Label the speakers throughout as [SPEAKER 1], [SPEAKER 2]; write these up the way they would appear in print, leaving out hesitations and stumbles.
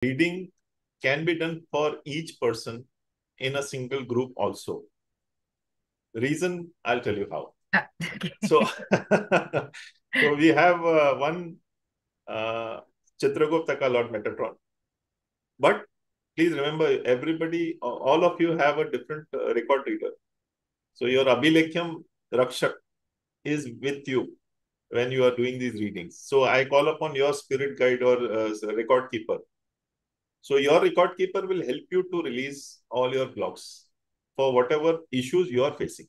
[SPEAKER 1] reading can be done for each person in a single group also. The reason, I'll tell you how.
[SPEAKER 2] Okay.
[SPEAKER 1] So, so we have one Chitragupta ka Lord Metatron. But please remember, everybody, all of you have a different record reader. So your Abhilekham Rakshak is with you when you are doing these readings. So I call upon your spirit guide or record keeper. So your record keeper will help you to release all your blocks for whatever issues you are facing.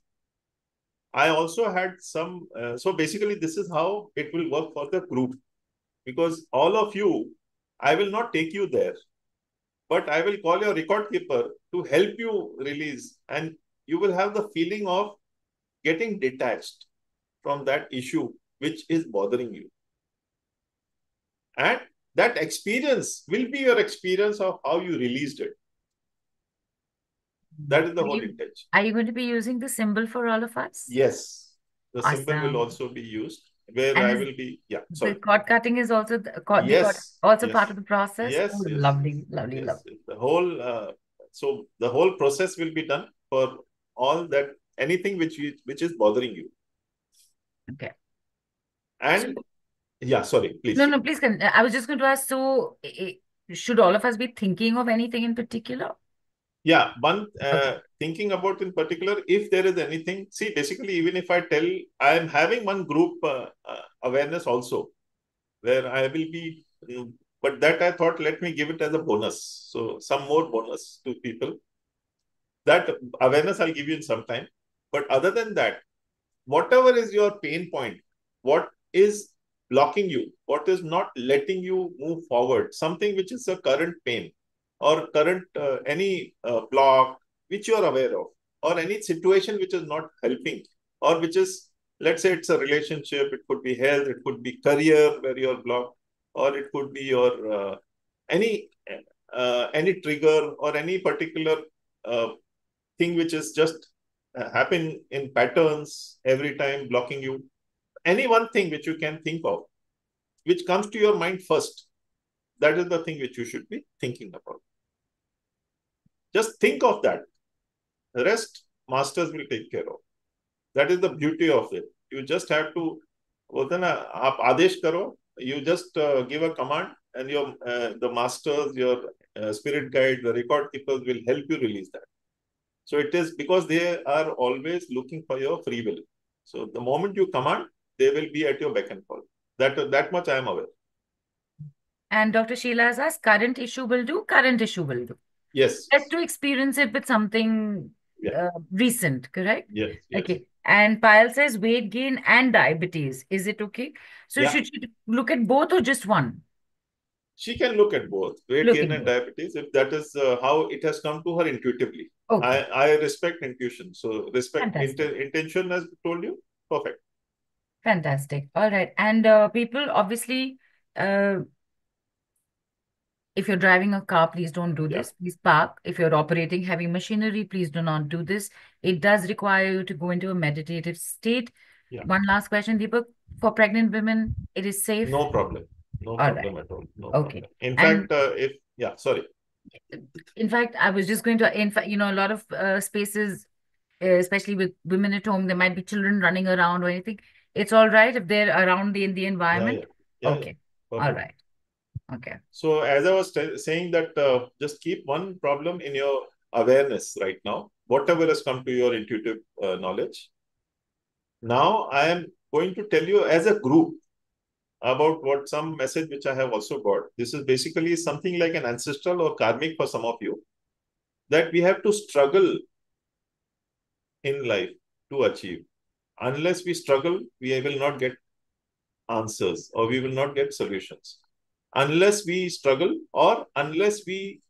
[SPEAKER 1] I also had some, so basically this is how it will work for the group, because all of you, I will not take you there, but I will call your record keeper to help you release, and you will have the feeling of getting detached from that issue which is bothering you. And that experience will be your experience of how you released it. That is the whole intention.
[SPEAKER 2] Are you going to be using the symbol for all of us?
[SPEAKER 1] Yes, the symbol will
[SPEAKER 2] Awesome.
[SPEAKER 1] also be used where
[SPEAKER 2] And
[SPEAKER 1] I
[SPEAKER 2] is
[SPEAKER 1] will be, yeah,
[SPEAKER 2] the
[SPEAKER 1] sorry.
[SPEAKER 2] cord cutting is also the cord
[SPEAKER 1] Yes,
[SPEAKER 2] also part
[SPEAKER 1] yes,
[SPEAKER 2] of the process?
[SPEAKER 1] yes,
[SPEAKER 2] Oh,
[SPEAKER 1] yes, yes,
[SPEAKER 2] lovely, lovely,
[SPEAKER 1] yes.
[SPEAKER 2] lovely.
[SPEAKER 1] The whole, so the whole process will be done for all that, anything which is bothering you.
[SPEAKER 2] Okay.
[SPEAKER 1] And
[SPEAKER 2] So,
[SPEAKER 1] yeah, sorry,
[SPEAKER 2] no,
[SPEAKER 1] please.
[SPEAKER 2] no, please. I was just going to ask, so should all of us be thinking of anything in particular?
[SPEAKER 1] Yeah, one
[SPEAKER 2] Okay.
[SPEAKER 1] thinking about in particular, if there is anything, see, basically, even if I tell, I am having one group awareness also, where I will be, but that I thought, let me give it as a bonus. So some more bonus to people. That awareness I'll give you in some time. But other than that, whatever is your pain point, what is blocking you, what is not letting you move forward, something which is a current pain or current any block which you are aware of, or any situation which is not helping, or which is, let's say it's a relationship, it could be health, it could be career where you're blocked, or it could be your any any trigger or any particular uh, thing which is just happen in patterns every time blocking you. Any one thing which you can think of, which comes to your mind first, that is the thing which you should be thinking about. Just think of that. The rest, masters will take care of. That is the beauty of it. You just have to, बोलते ना आप आदेश करो, you just give a command, and your the masters, your spirit guide, the record keepers will help you release that. So it is because they are always looking for your free will. So the moment you command, they will be at your beck and call. That much I am aware.
[SPEAKER 2] And Dr. Sheila has asked, current issue will do, current issue will do. Just
[SPEAKER 1] Yes.
[SPEAKER 2] to experience it with something
[SPEAKER 1] Yeah.
[SPEAKER 2] recent, correct?
[SPEAKER 1] Yes. Yes.
[SPEAKER 2] Okay. And Payal says weight gain and diabetes. Is it okay? So
[SPEAKER 1] Yeah.
[SPEAKER 2] should she look at both or just one?
[SPEAKER 1] She can look at both weight
[SPEAKER 2] Look
[SPEAKER 1] gain
[SPEAKER 2] at
[SPEAKER 1] and
[SPEAKER 2] both.
[SPEAKER 1] diabetes if that is how it has come to her intuitively.
[SPEAKER 2] Okay.
[SPEAKER 1] I respect intuition. So respect
[SPEAKER 2] Fantastic.
[SPEAKER 1] intention, as told you. Perfect.
[SPEAKER 2] Fantastic. All right. And people, obviously, uh, if you're driving a car, please don't do
[SPEAKER 1] Yeah.
[SPEAKER 2] this. Please park. If you're operating heavy machinery, please do not do this. It does require you to go into a meditative state.
[SPEAKER 1] Yeah.
[SPEAKER 2] One last question, Deepak. For pregnant women, it is safe.
[SPEAKER 1] No problem. No
[SPEAKER 2] All right.
[SPEAKER 1] problem at all. No
[SPEAKER 2] Okay.
[SPEAKER 1] problem. In
[SPEAKER 2] And
[SPEAKER 1] fact, if yeah, sorry.
[SPEAKER 2] in fact, I was just going to, in fact, a lot of spaces, especially with women at home, there might be children running around or anything. It's all right if they're around the
[SPEAKER 1] Yeah.
[SPEAKER 2] environment.
[SPEAKER 1] Yeah. Yeah. Yeah.
[SPEAKER 2] Okay. All
[SPEAKER 1] Perfect.
[SPEAKER 2] right. Okay.
[SPEAKER 1] So as I was saying that just keep one problem in your awareness right now, whatever has come to your intuitive knowledge. Now I am going to tell you as a group about what some message which I have also got. This is basically something like an ancestral or karmic for some of you, that we have to struggle in life to achieve. Unless we struggle, we will not get answers or we will not get solutions. Unless we struggle or unless we,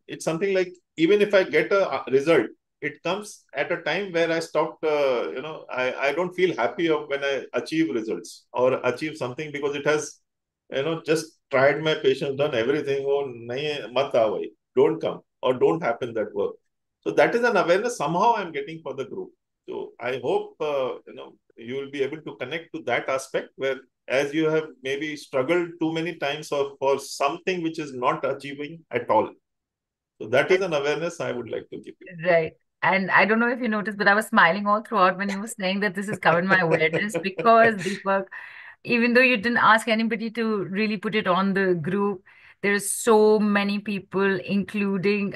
[SPEAKER 1] it's something like, even if I get a result, it comes at a time where I stopped, I don't feel happy of when I achieve results or achieve something, because it has, just tried my patience, done everything. Oh, nahi, mat aawai. Don't come or don't happen that work. So that is an awareness somehow I'm getting for the group. So I hope, you will be able to connect to that aspect where as you have maybe struggled too many times for something which is not achieving at all. So that is an awareness I would like to give you.
[SPEAKER 2] Right. And I don't know if you noticed, but I was smiling all throughout when you were saying that this has covered my awareness because Deepak, even though you didn't ask anybody to really put it on the group, there's so many people, including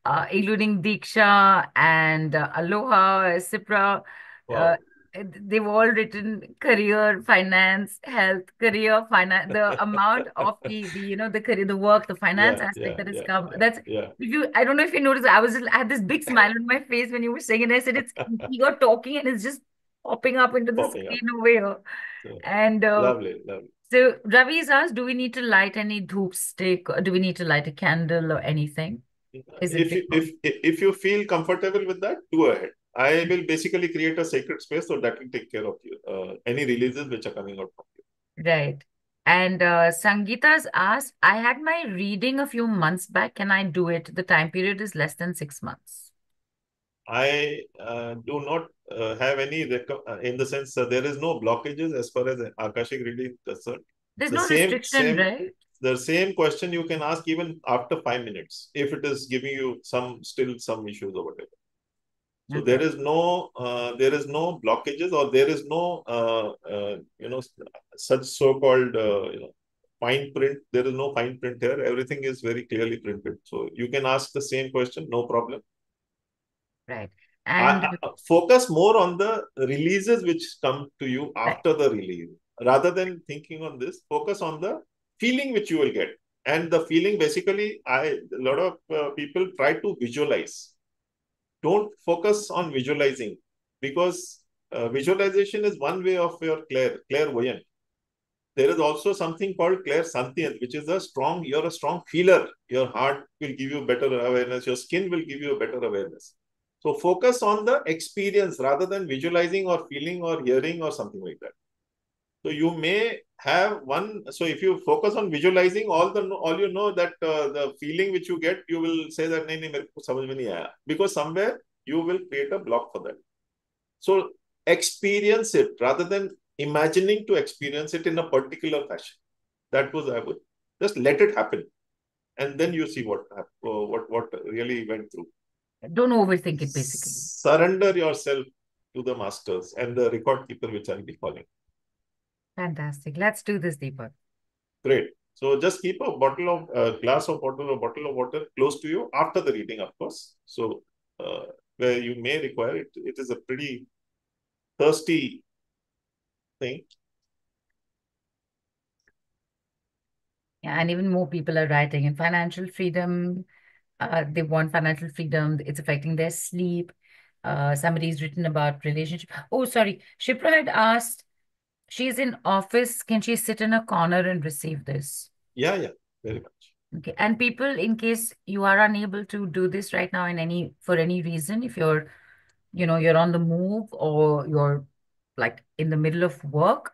[SPEAKER 2] Diksha and Aloha, Sipra. Uh,
[SPEAKER 1] Wow.
[SPEAKER 2] they've all written career, finance, health, career, finance. The amount of the career, the work, the finance
[SPEAKER 1] Yeah,
[SPEAKER 2] aspect
[SPEAKER 1] yeah,
[SPEAKER 2] that has
[SPEAKER 1] yeah,
[SPEAKER 2] come.
[SPEAKER 1] yeah,
[SPEAKER 2] That's
[SPEAKER 1] yeah.
[SPEAKER 2] I don't know if you noticed. I had this big smile on my face when you were saying it. I said, you're talking and it's just popping up into the
[SPEAKER 1] Popping up.
[SPEAKER 2] screen over here.
[SPEAKER 1] So
[SPEAKER 2] And
[SPEAKER 1] lovely, lovely.
[SPEAKER 2] so Ravi's asked, do we need to light any dhoop stick? Or do we need to light a candle or anything? Is it
[SPEAKER 1] If you,
[SPEAKER 2] because
[SPEAKER 1] if you feel comfortable with that, go ahead. I will basically create a sacred space so that will take care of you. Any releases which are coming out from you.
[SPEAKER 2] right? And Sangeeta's asked, I had my reading a few months back. Can I do it? The time period is less than 6 months.
[SPEAKER 1] I do not have any in the sense there is no blockages as far as Akashic reading is concerned.
[SPEAKER 2] There's
[SPEAKER 1] The
[SPEAKER 2] no restriction, right?
[SPEAKER 1] same question you can ask even after 5 minutes if it is giving you some issues or whatever. So
[SPEAKER 2] Okay.
[SPEAKER 1] there is no blockages or there is no such so-called fine print. There is no fine print here. Everything is very clearly printed. So you can ask the same question, no problem.
[SPEAKER 2] Right. And
[SPEAKER 1] Focus more on the releases which come to you
[SPEAKER 2] right.
[SPEAKER 1] after the release rather than thinking on this. Focus on the feeling which you will get, and the feeling basically, a lot of people try to visualize. Don't focus on visualizing because visualization is one way of your clairvoyant. There is also something called clairsentient, which is you're a strong feeler. Your heart will give you better awareness. Your skin will give you a better awareness. So focus on the experience rather than visualizing or feeling or hearing or something like that. So you may have one. So if you focus on visualizing, all you know that the feeling which you get, you will say that nahi, nahi, mere ko samajh mein nahi aaya. Because somewhere you will create a block for that. So experience it rather than imagining to experience it in a particular fashion. That was I would just let it happen, and then you see what really went through.
[SPEAKER 2] Don't overthink it, basically.
[SPEAKER 1] Surrender yourself to the masters and the record keeper, which I'll be calling.
[SPEAKER 2] Fantastic. Let's do this, Deepak.
[SPEAKER 1] Great. So just keep a bottle of glass of water or bottle of water close to you after the reading, of course. So where you may require it, it is a pretty thirsty thing.
[SPEAKER 2] Yeah, and even more people are writing in financial freedom. They want financial freedom. It's affecting their sleep. Somebody's written about relationship. Oh, sorry. Shipra had asked, she's in office. Can she sit in a corner and receive this?
[SPEAKER 1] Yeah, yeah, very much.
[SPEAKER 2] Okay. And people, in case you are unable to do this right now for any reason, if you're on the move or you're like in the middle of work,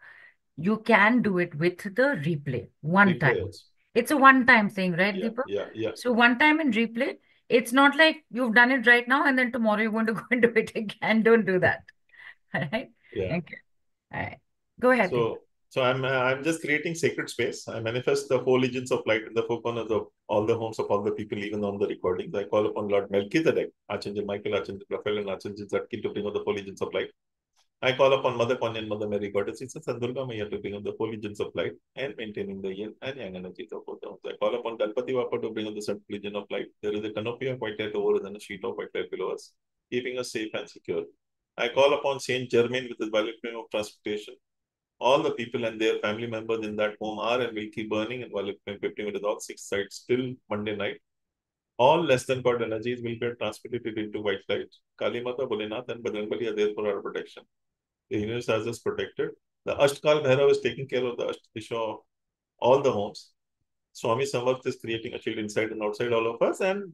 [SPEAKER 2] you can do it with the replay one
[SPEAKER 1] Replay
[SPEAKER 2] time.
[SPEAKER 1] also.
[SPEAKER 2] It's a one-time thing, right,
[SPEAKER 1] Yeah,
[SPEAKER 2] Deepak?
[SPEAKER 1] yeah, yeah.
[SPEAKER 2] So one time and replay. It's not like you've done it right now and then tomorrow you're going to go and do it again. Don't do that. All right.
[SPEAKER 1] Yeah.
[SPEAKER 2] Okay. All right. Go ahead, Deepak.
[SPEAKER 1] So I'm just creating sacred space. I manifest the four legions of light in the four corners of all the homes of all the people, even on the recordings. I call upon Lord Melchizedek, Archangel Michael, Archangel Raphael, and Archangel Zadkiel to bring out the four legions of light. I call upon Mother Kanya and Mother Mary, Goddesses, and Durga Maya to bring out the four legions of light and maintaining the yin and yang energies of both the homes. I call upon Ganpati Bappa to bring out the seventh legion of light. There is a canopy of white light over us and a sheet of white light below us, keeping us safe and secure. I call upon Saint Germain with his violet flame of transportation. All the people and their family members in that home are and will keep burning and violet flame 50 meters all six sides till Monday night. All less than God energies will get transported into white light. Kali Mata, Bholenath, and Bajrangbali are there for our protection. The universe has us protected. The Ashtkal Bhairav is taking care of the Ashdisha of all the homes. Swami Samarth is creating a shield inside and outside all of us, and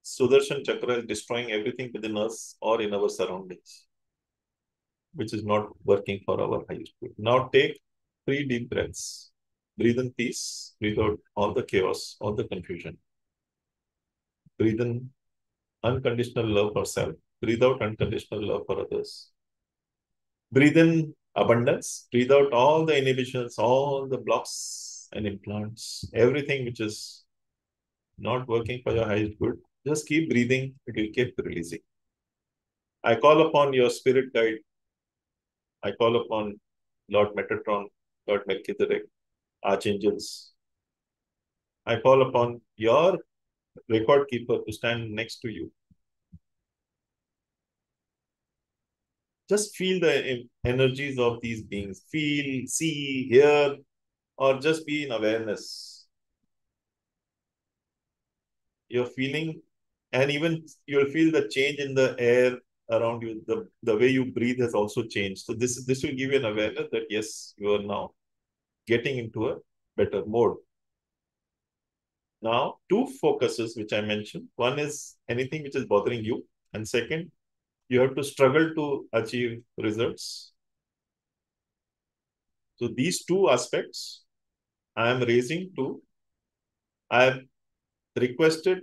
[SPEAKER 1] Sudarshan Chakra is destroying everything within us or in our surroundings, which is not working for our highest good. Now take 3 deep breaths. Breathe in peace. Breathe out all the chaos, all the confusion. Breathe in unconditional love for self. Breathe out unconditional love for others. Breathe in abundance. Breathe out all the inhibitions, all the blocks and implants, everything which is not working for your highest good. Just keep breathing, it will keep releasing. I call upon your spirit guide. I call upon Lord Metatron, Lord Melchizedek, archangels. I call upon your record keeper to stand next to you. Just feel the energies of these beings. Feel, see, hear, or just be in awareness. You're feeling, and even you'll feel the change in the air around you. The way you breathe has also changed. So this will give you an awareness that yes, you are now getting into a better mode. Now, two focuses which I mentioned. One is anything which is bothering you, and second, you have to struggle to achieve results. So these two aspects I am raising to, I have requested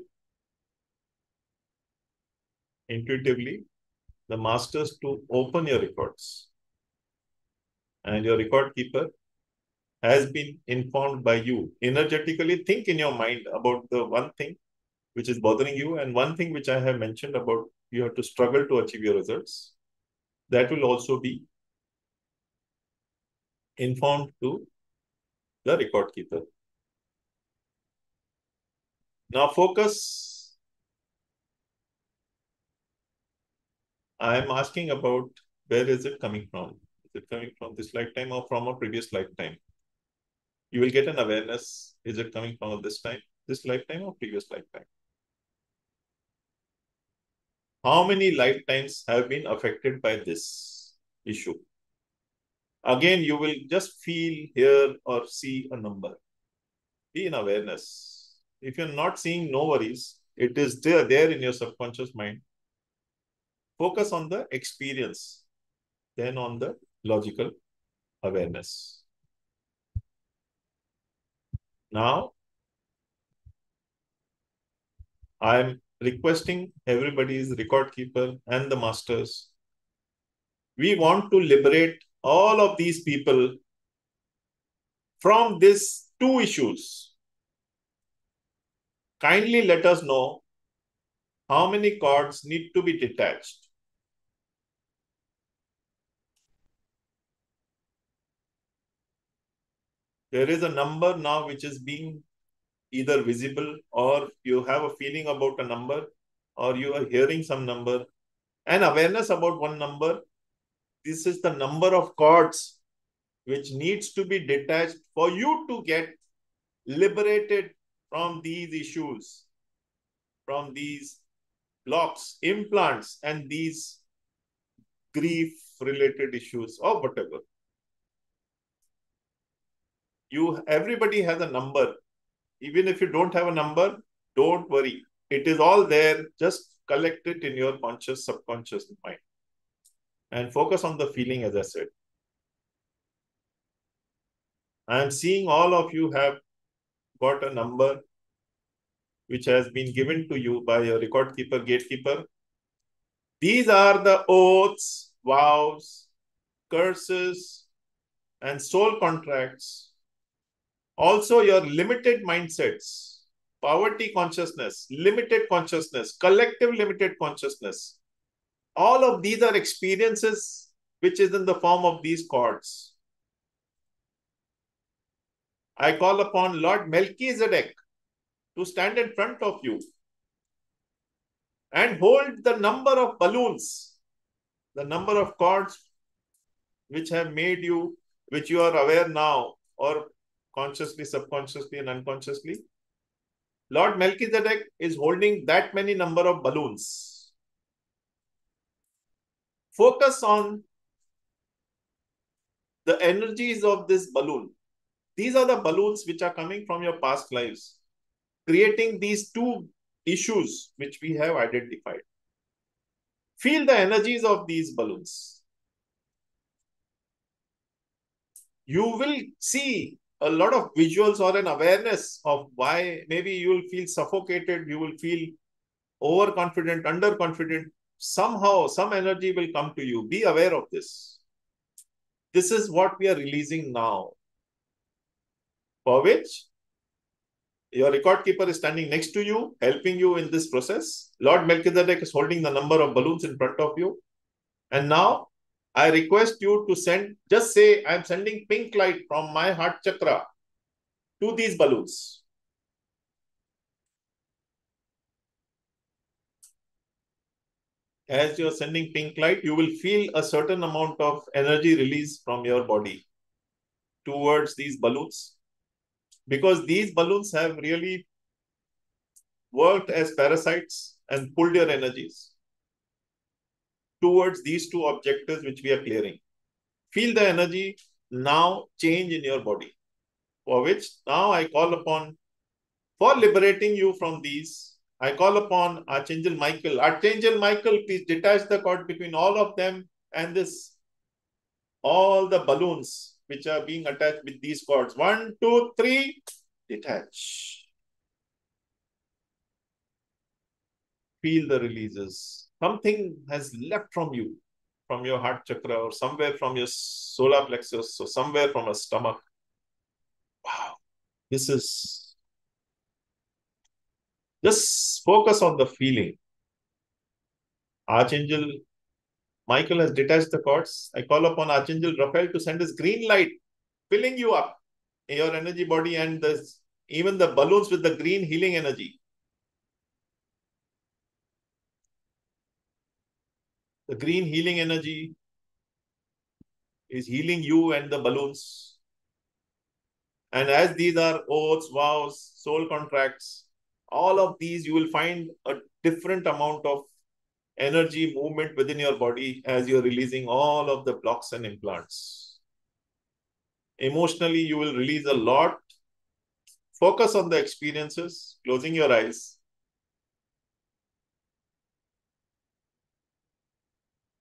[SPEAKER 1] intuitively the masters to open your records. And your record keeper has been informed by you. Energetically, think in your mind about the one thing which is bothering you and one thing which I have mentioned about you have to struggle to achieve your results. That will also be informed to the record keeper. Now focus. I am asking about where is it coming from? Is it coming from this lifetime or from a previous lifetime? You will get an awareness. Is it coming from this lifetime or previous lifetime? How many lifetimes have been affected by this issue? Again, you will just feel, hear, or see a number. Be in awareness. If you're not seeing, no worries. It is there in your subconscious mind. Focus on the experience, then on the logical awareness. Now, I'm requesting everybody's record keeper and the masters. We want to liberate all of these people from these two issues. Kindly let us know how many cords need to be detached. There is a number now which is being either visible or you have a feeling about a number or you are hearing some number and awareness about one number. This is the number of cords which needs to be detached for you to get liberated from these issues, from these blocks, implants, and these grief-related issues or whatever. Everybody has a number. Even if you don't have a number, don't worry. It is all there. Just collect it in your conscious, subconscious mind. And focus on the feeling, as I said. I am seeing all of you have got a number which has been given to you by your record keeper, gatekeeper. These are the oaths, vows, curses, and soul contracts. Also, your limited mindsets, poverty consciousness, limited consciousness, collective limited consciousness. All of these are experiences which is in the form of these cords. I call upon Lord Melchizedek to stand in front of you and hold the number of balloons, the number of cords which have made you, which you are aware now, or consciously, subconsciously, and unconsciously. Lord Melchizedek is holding that many number of balloons. Focus on the energies of this balloon. These are the balloons which are coming from your past lives, creating these two issues which we have identified. Feel the energies of these balloons. You will see a lot of visuals or an awareness of why maybe you will feel suffocated, you will feel overconfident, underconfident. Somehow, some energy will come to you. Be aware of this. This is what we are releasing now, for which your record keeper is standing next to you, helping you in this process. Lord Melchizedek is holding the number of balloons in front of you. And now I request you to send, just say, I'm sending pink light from my heart chakra to these balloons. As you're sending pink light, you will feel a certain amount of energy release from your body towards these balloons, because these balloons have really worked as parasites and pulled your energies towards these two objectives which we are clearing. Feel the energy now change in your body, for which now I call upon, for liberating you from these, I call upon Archangel Michael. Archangel Michael, please detach the cord between all of them and this, all the balloons which are being attached with these cords. 1, 2, 3, detach. Feel the releases. Something has left from you, from your heart chakra, or somewhere from your solar plexus, or somewhere from your stomach. Wow. This is, just focus on the feeling. Archangel Michael has detached the cords. I call upon Archangel Raphael to send his green light, filling you up, your energy body, and even the balloons with the green healing energy. The green healing energy is healing you and the balloons. And as these are oaths, vows, soul contracts, all of these, you will find a different amount of energy movement within your body as you're releasing all of the blocks and implants. Emotionally, you will release a lot. Focus on the experiences, closing your eyes.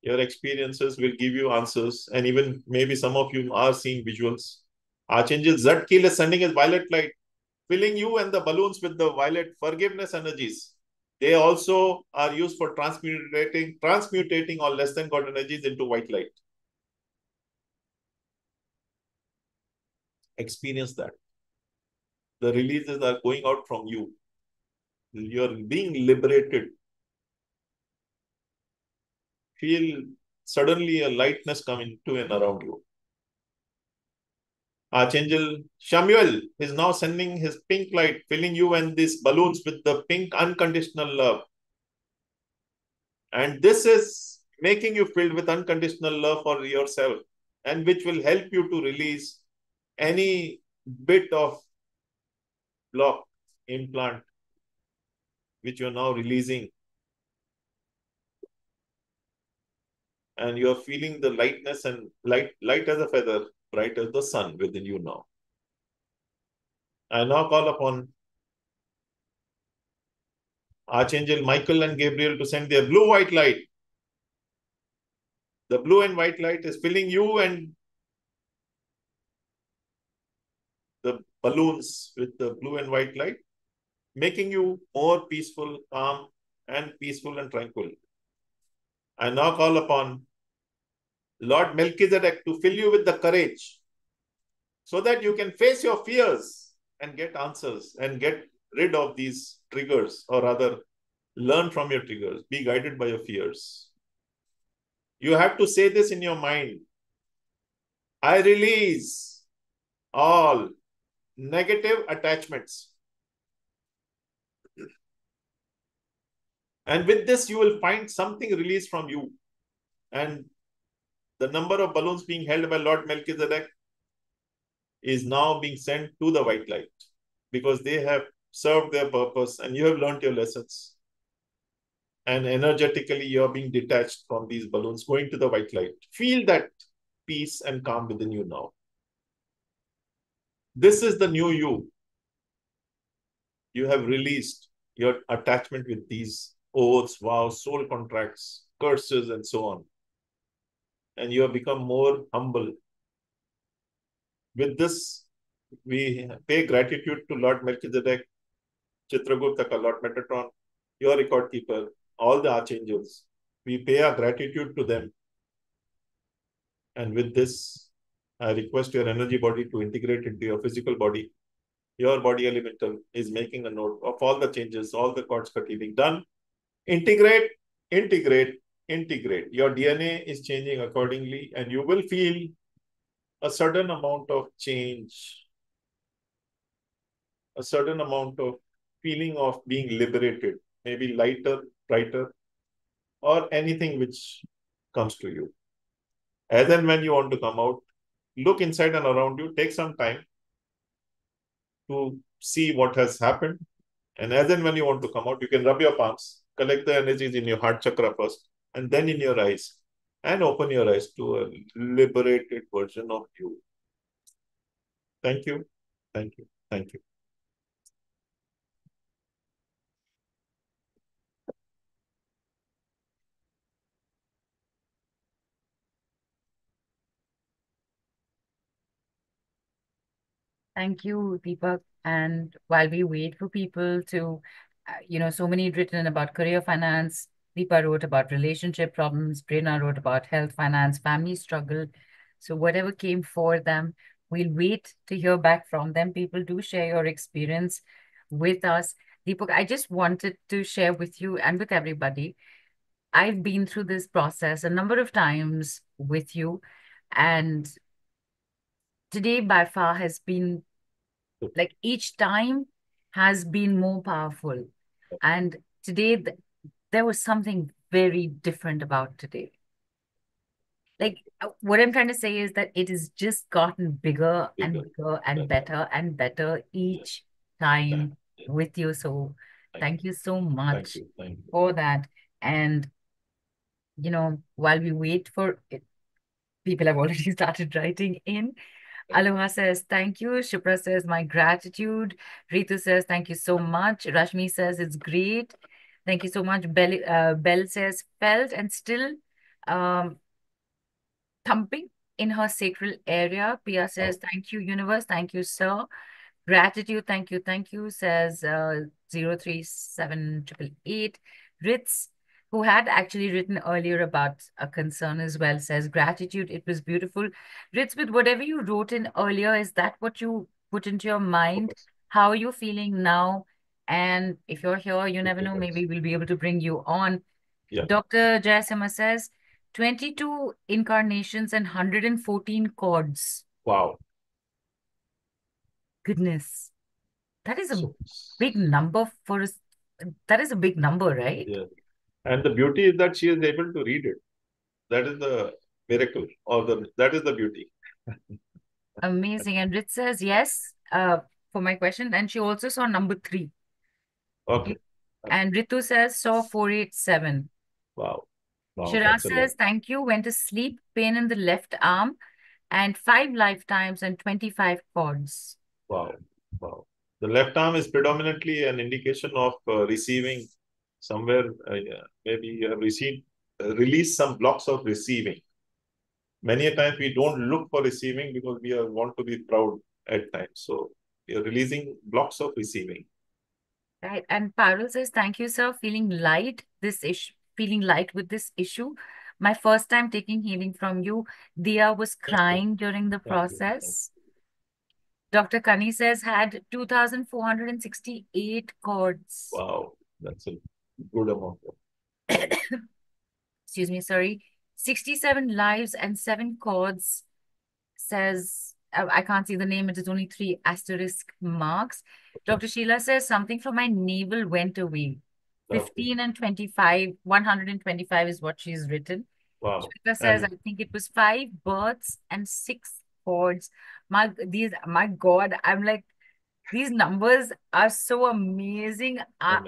[SPEAKER 1] Your experiences will give you answers, and even maybe some of you are seeing visuals. Archangel Zadkiel is sending his violet light, filling you and the balloons with the violet forgiveness energies. They also are used for transmutating all less than God energies into white light. Experience that. The releases are going out from you. You're being liberated. Feel suddenly a lightness come into and around you. Archangel Samuel is now sending his pink light, filling you and these balloons with the pink unconditional love. And this is making you filled with unconditional love for yourself, and which will help you to release any bit of block, implant, which you're now releasing. And you're feeling the lightness and light as a feather, bright as the sun within you now. I now call upon Archangel Michael and Gabriel to send their blue-white light. The blue and white light is filling you and the balloons with the blue and white light, making you more peaceful, calm, and peaceful and tranquil. I now call upon Lord Melchizedek to fill you with the courage so that you can face your fears and get answers and get rid of these triggers, or rather learn from your triggers, be guided by your fears. You have to say this in your mind. I release all negative attachments. And with this, you will find something released from you. And the number of balloons being held by Lord Melchizedek is now being sent to the white light, because they have served their purpose and you have learned your lessons. And energetically, you are being detached from these balloons, going to the white light. Feel that peace and calm within you now. This is the new you. You have released your attachment with these oaths, vows, soul contracts, curses, and so on. And you have become more humble. With this, we pay gratitude to Lord Melchizedek, Chitragupta, Lord Metatron, your record keeper, all the archangels. We pay our gratitude to them. And with this, I request your energy body to integrate into your physical body. Your body elemental is making a note of all the changes, all the cords cut healing done. Integrate, integrate, integrate. Your DNA is changing accordingly, and you will feel a certain amount of change, a certain amount of feeling of being liberated, maybe lighter, brighter, or anything which comes to you. As and when you want to come out, look inside and around you, take some time to see what has happened. And as and when you want to come out, you can rub your palms, collect the energies in your heart chakra first, and then in your eyes, and open your eyes to a liberated version of you. Thank you. Thank you. Thank you.
[SPEAKER 2] Thank you, Deepak. And while we wait for people to, so many written about career finance. Deepa wrote about relationship problems. Prerna wrote about health, finance, family struggle. So whatever came for them, we'll wait to hear back from them. People, do share your experience with us. Deepak, I just wanted to share with you and with everybody. I've been through this process a number of times with you, and today by far has been, like, each time has been more powerful. And today, there was something very different about today. Like, what I'm trying to say is that it has just gotten bigger and
[SPEAKER 1] Bigger,
[SPEAKER 2] bigger and
[SPEAKER 1] better.
[SPEAKER 2] better and better
[SPEAKER 1] Yes.
[SPEAKER 2] each
[SPEAKER 1] Yeah.
[SPEAKER 2] time
[SPEAKER 1] Yeah.
[SPEAKER 2] with you. So thank you so
[SPEAKER 1] Thank
[SPEAKER 2] much
[SPEAKER 1] you. Thank you.
[SPEAKER 2] for that. And, while we wait for it, people have already started writing in. Aloha says, thank you. Shipra says, my gratitude. Ritu says, thank you so much. Rashmi says, it's great. Thank you so much. Bell says, felt and still um, thumping in her sacral area. Pia says, thank you, universe. Thank you, sir. Gratitude, thank you, says 037888. Ritz, who had actually written earlier about a concern as well, says gratitude, it was beautiful. Ritz, with whatever you wrote in earlier, is that what you put into your mind? How are you feeling now? And if you're here, you never know, maybe we'll be able to bring you on.
[SPEAKER 1] Yeah.
[SPEAKER 2] Dr. Jayasima says 22 incarnations and 114 chords.
[SPEAKER 1] Wow.
[SPEAKER 2] Goodness. That is a
[SPEAKER 1] So,
[SPEAKER 2] big number for us. That is a big number, right?
[SPEAKER 1] yeah. And the beauty is that she is able to read it. That is the miracle, or that is the beauty.
[SPEAKER 2] Amazing. And Rich says yes, for my question. And she also saw number 3.
[SPEAKER 1] Okay.
[SPEAKER 2] And Ritu says saw 487.
[SPEAKER 1] Wow. Wow.
[SPEAKER 2] Shiraz
[SPEAKER 1] That's a lot.
[SPEAKER 2] says thank you. Went to sleep, pain in the left arm, and 5 lifetimes and 25 chords.
[SPEAKER 1] Wow. Wow. The left arm is predominantly an indication of receiving somewhere. Maybe you have released some blocks of receiving. Many a times we don't look for receiving because we want to be proud at times. So we are releasing blocks of receiving.
[SPEAKER 2] Right. And Parul says, thank you, sir. Feeling light with this issue. My first time taking healing from you. Dia was crying during the
[SPEAKER 1] Thank you.
[SPEAKER 2] process. Dr. Kani says, had 2,468 chords.
[SPEAKER 1] Wow. That's a good amount.
[SPEAKER 2] Excuse me, sorry. 67 lives and 7 chords, says, I can't see the name, it is only 3 asterisk marks. Dr. Sheila says, something from my navel went away. 15 and 25, 125 is what she's written.
[SPEAKER 1] Wow.
[SPEAKER 2] Shweta says, I
[SPEAKER 1] And
[SPEAKER 2] think it was 5 births and 6 chords. My God, I'm like, these numbers are so amazing. I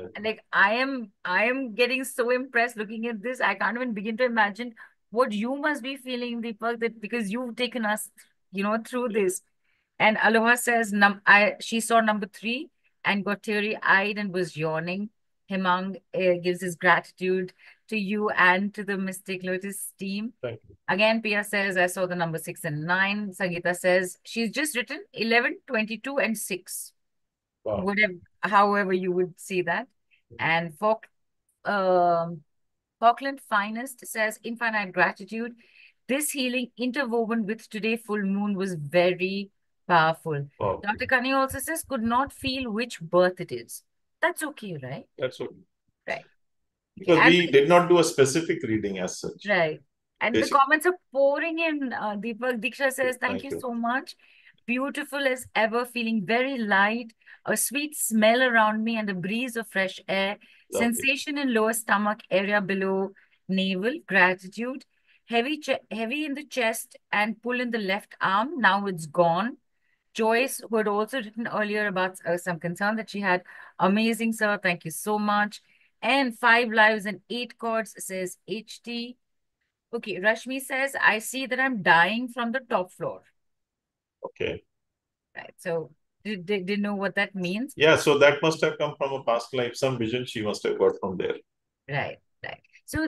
[SPEAKER 2] am getting so impressed looking at this. I can't even begin to imagine what you must be feeling, Deepak, that because you've taken us, through this. And Aloha says, she saw number 3 and got teary-eyed and was yawning. Hemang gives his gratitude to you and to the Mystic Lotus team.
[SPEAKER 1] thank you.
[SPEAKER 2] Again, Pia says, I saw the number 6 and 9. Sangeeta says, she's just written 11, 22, and 6.
[SPEAKER 1] Wow.
[SPEAKER 2] Whatever, however you would see that. And um, Falkland Finest says, infinite gratitude. This healing interwoven with today full moon was very powerful.
[SPEAKER 1] Okay.
[SPEAKER 2] Dr. Kani also says, could not feel which birth it is. That's okay, right?
[SPEAKER 1] That's okay.
[SPEAKER 2] Right. Okay.
[SPEAKER 1] Because we did not do a specific reading as such.
[SPEAKER 2] Right. And the
[SPEAKER 1] Basic.
[SPEAKER 2] comments are pouring in. Deepak Diksha says, thank
[SPEAKER 1] Thank
[SPEAKER 2] you
[SPEAKER 1] you.
[SPEAKER 2] so much. Beautiful as ever, feeling very light, a sweet smell around me and a breeze of fresh air,
[SPEAKER 1] Lovely.
[SPEAKER 2] sensation in lower stomach area below navel, gratitude, heavy in the chest and pull in the left arm. Now it's gone. Joyce, who had also written earlier about some concern that she had, amazing, sir. Thank you so much. And 5 lives and 8 chords says HT. Okay, Rashmi says, I see that I'm dying from the top floor.
[SPEAKER 1] Okay.
[SPEAKER 2] Right. So, did you know what that means?
[SPEAKER 1] Yeah, so that must have come from a past life. Some vision she must have got from there.
[SPEAKER 2] Right, right. So,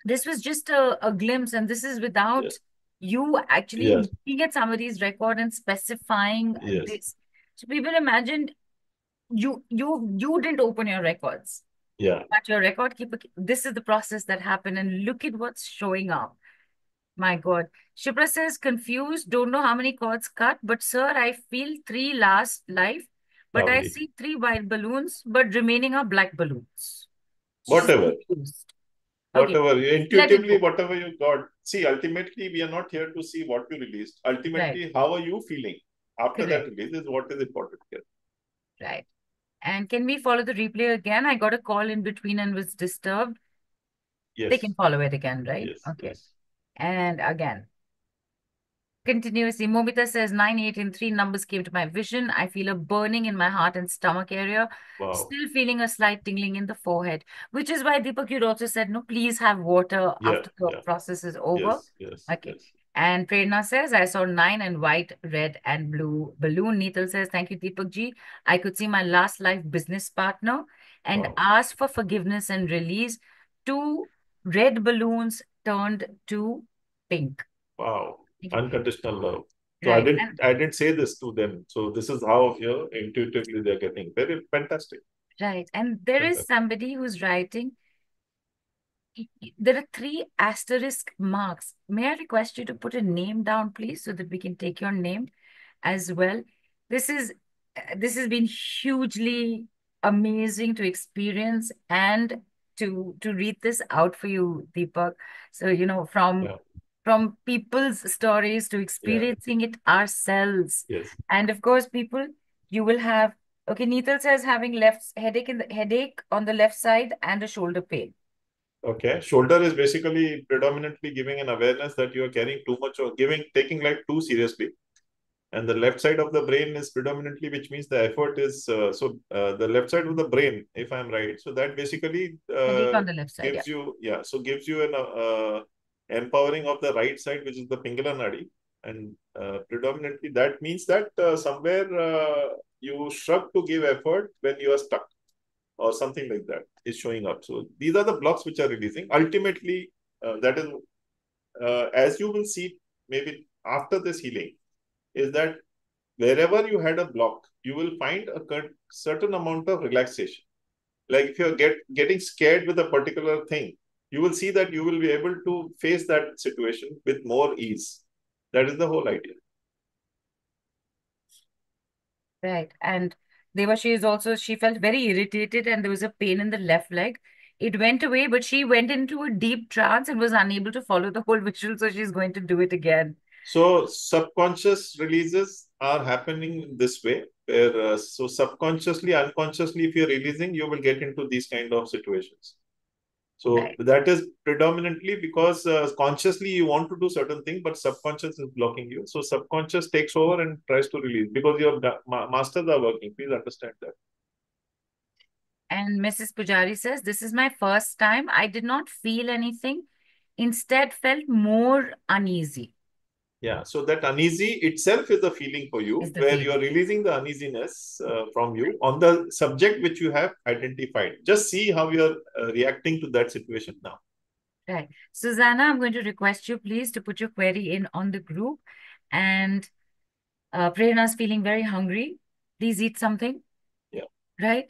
[SPEAKER 2] this was just a glimpse, and this is without
[SPEAKER 1] Yes.
[SPEAKER 2] you actually
[SPEAKER 1] Yes.
[SPEAKER 2] looking at somebody's record and specifying
[SPEAKER 1] Yes.
[SPEAKER 2] this. So, people imagined you didn't open your records.
[SPEAKER 1] Yeah.
[SPEAKER 2] But your record keeper, this is the process that happened, and look at what's showing up. My God. Shipra says, confused, don't know how many chords cut, but sir, I feel 3 last life, but I
[SPEAKER 1] Lovely.
[SPEAKER 2] see 3 white balloons, but remaining are black balloons. She's
[SPEAKER 1] Whatever.
[SPEAKER 2] confused. Okay,
[SPEAKER 1] Whatever.
[SPEAKER 2] let it
[SPEAKER 1] Intuitively,
[SPEAKER 2] go.
[SPEAKER 1] whatever you got. See, ultimately, we are not here to see what you released.
[SPEAKER 2] Right,
[SPEAKER 1] Ultimately, how are you feeling after that
[SPEAKER 2] correct,
[SPEAKER 1] release is what is important here.
[SPEAKER 2] right. And can we follow the replay again? I got a call in between and was disturbed. They
[SPEAKER 1] Yes.
[SPEAKER 2] can follow it again, right?
[SPEAKER 1] Yes.
[SPEAKER 2] Okay.
[SPEAKER 1] Yes.
[SPEAKER 2] And again. Continuously, Momita says 9, 8, and 3 numbers came to my vision. I feel a burning in my heart and stomach area.
[SPEAKER 1] Wow.
[SPEAKER 2] Still feeling a slight tingling in the forehead, which is why Deepak, you'd also said, no, please have water
[SPEAKER 1] Yeah.
[SPEAKER 2] after the
[SPEAKER 1] Yeah.
[SPEAKER 2] process is over.
[SPEAKER 1] Yes. Yes.
[SPEAKER 2] Okay.
[SPEAKER 1] Yes.
[SPEAKER 2] And Prerna says, I saw 9 and white, red, and blue balloon. Neetal says, thank you, Deepak ji. I could see my last life business partner and
[SPEAKER 1] Wow.
[SPEAKER 2] asked for forgiveness and release. 2 red balloons turned to pink.
[SPEAKER 1] Wow.
[SPEAKER 2] Okay.
[SPEAKER 1] Unconditional love. So
[SPEAKER 2] Right. And
[SPEAKER 1] I didn't say this to them. So this is how intuitively they're getting. Very fantastic.
[SPEAKER 2] right. And there is
[SPEAKER 1] Fantastic.
[SPEAKER 2] somebody who's writing, there are 3 asterisk marks. May I request you to put a name down, please, so that we can take your name as well. This is this has been hugely amazing to experience and to read this out for you, Deepak. So,
[SPEAKER 1] Yeah.
[SPEAKER 2] from people's stories to
[SPEAKER 1] Yeah.
[SPEAKER 2] experiencing it ourselves.
[SPEAKER 1] Yes.
[SPEAKER 2] And of course, people, you will have, okay, Neetal says having left headache on the left side and a shoulder pain.
[SPEAKER 1] Okay. Shoulder is basically predominantly giving an awareness that you are carrying too much or taking life too seriously. And the left side of the brain is predominantly, which means the effort is, the left side of the brain, if I'm right. So that basically
[SPEAKER 2] Headache on the left side, yeah.
[SPEAKER 1] gives you, so gives you an empowering of the right side, which is the Pingala Nadi. And predominantly that means that somewhere you shrug to give effort when you are stuck or something like that is showing up. So these are the blocks which are releasing. Ultimately, that is, as you will see, maybe after this healing, is that wherever you had a block, you will find a certain amount of relaxation. Like if you're getting scared with a particular thing, you will see that you will be able to face that situation with more ease. That is the whole idea.
[SPEAKER 2] Right. And Devashi is also, she felt very irritated and there was a pain in the left leg. It went away, but she went into a deep trance and was unable to follow the whole visual, so she's going to do it again.
[SPEAKER 1] So subconscious releases are happening this way, where so subconsciously, unconsciously, if you're releasing, you will get into these kind of situations. So
[SPEAKER 2] Right.
[SPEAKER 1] that is predominantly because consciously you want to do certain thing, but subconscious is blocking you. So subconscious takes over and tries to release because your masters are working. Please understand that.
[SPEAKER 2] And Mrs. Pujari says, this is my first time. I did not feel anything, instead felt more uneasy.
[SPEAKER 1] Yeah. So that uneasy itself is a feeling for
[SPEAKER 2] Is
[SPEAKER 1] you
[SPEAKER 2] the
[SPEAKER 1] where you
[SPEAKER 2] feeling.
[SPEAKER 1] are releasing the uneasiness from you on the subject which you have identified. Just see how you are reacting to that situation now.
[SPEAKER 2] Right. Susanna, I'm going to request you please to put your query in on the group. And Prerna's feeling very hungry. Please eat something.
[SPEAKER 1] Yeah.
[SPEAKER 2] Right?